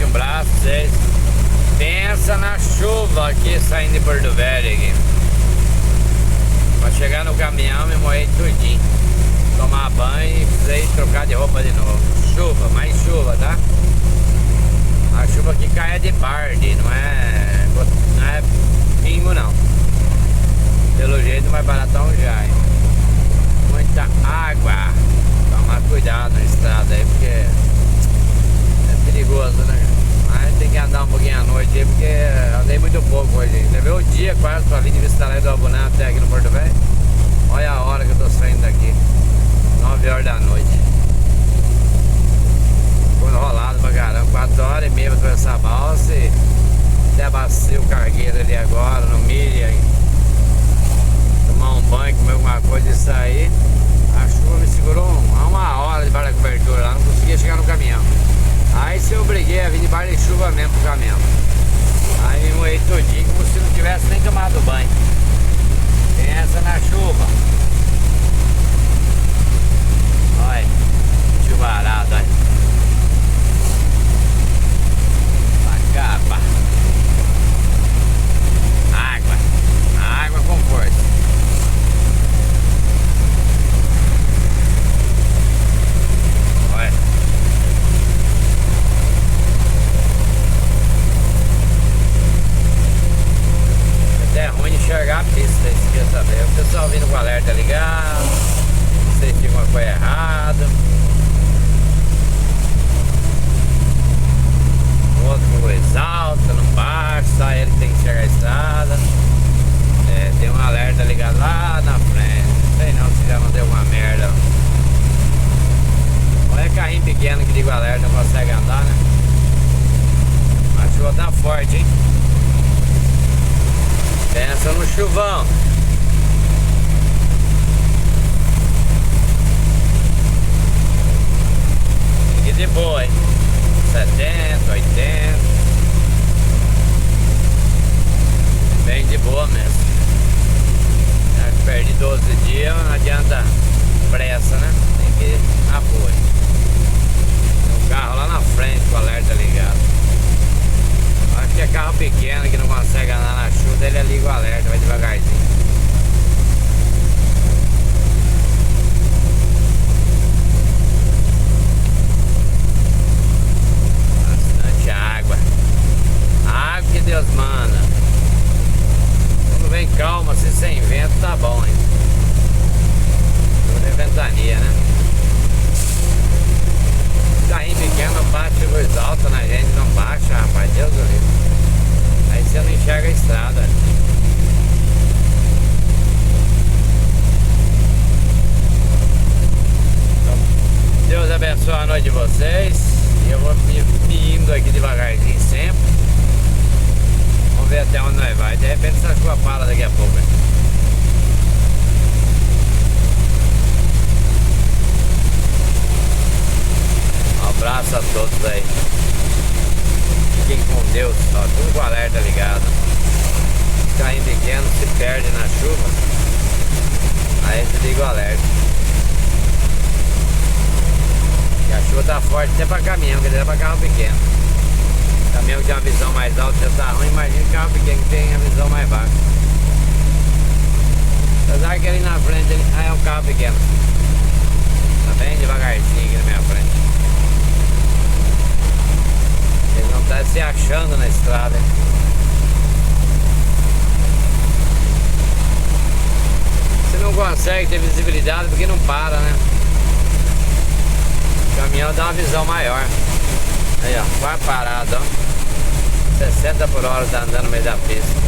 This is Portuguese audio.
forte abraço pra vocês. Pensa na chuva aqui saindo de Porto Velho aqui. Pra chegar no caminhão me moei tudinho. Tomar banho e precisei trocar de roupa de novo. Chuva, mais chuva, tá? A chuva que cai é de barde, não é pingo não. Pelo jeito mais baratão já, hein? Muita água. Tomar cuidado na estrada aí, porque é perigoso, né? Mas tem que andar um pouquinho à noite aí, porque andei muito pouco hoje. Levei o dia quase pra vir de Vistalé do Abunã até aqui no Porto Velho. Olha a hora que eu tô saindo daqui. 9 horas da noite. Foi enrolado pra caramba. 4 horas e meia pra atravessar a balsa e até abasteci o cargueiro ali agora, no milho aí. Tomar um banho, comer alguma coisa e sair. A chuva me segurou uma hora debaixo da cobertura lá, não conseguia chegar no caminhão. Aí se eu obriguei a vir debaixo de chuva mesmo pro caminhão. Aí me moei todinho como se não tivesse nem tomado banho. Pensa na chuva. Olha, chuvarada, olha. Acaba. Água com força. Olha. É ruim de enxergar a pista, vocês querem saber. O pessoal vindo com o alerta ligado, não sei se tem alguma coisa errada. O outro com luz alta, não baixa, só ele que tem que enxergar a estrada. É, tem um alerta ligado lá na frente. Não sei não se já não deu uma merda. Olha carrinho pequeno que liga o alerta, não consegue andar, né? A chuva tá forte, hein? Pensa no chuvão. Fique de boa, hein? 70, 80. Bem de boa mesmo. Já que perdi 12 dias, não adianta pressa, né? Tem que ir na boa. Tem um carro lá na frente com o alerta ligado. Acho que é carro pequeno que não consegue andar na chuva, ele liga o alerta, vai devagarzinho. Bastante água. Água que Deus manda. Quando vem calma, assim, sem vento, tá bom, hein? Tudo é ventania, né? Carrinho pequeno bate luz alta na gente, não baixa, rapaz, Deus do livre. Aí você não enxerga a estrada. Então, Deus abençoe a noite de vocês. E eu vou me indo aqui devagarzinho sempre. Vamos ver até onde nós vai. De repente essa chuva para daqui a pouco, né? Um abraço a todos aí. Fiquem com Deus, ó, tudo com o alerta ligado. Carrinho pequeno se perde na chuva, aí desliga o alerta. E a chuva tá forte até pra caminhão, quer dizer, pra carro pequeno. Caminhão que tem uma visão mais alta já tá ruim, imagina carro pequeno que tem a visão mais baixa. Apesar que ali na frente é um carro pequeno. Tá bem devagarzinho aqui na minha frente. Ele não tá se achando na estrada, hein? Você não consegue ter visibilidade porque não para, né? O caminhão dá uma visão maior. Aí, ó, quase parado, ó. 60 por hora tá andando no meio da pista.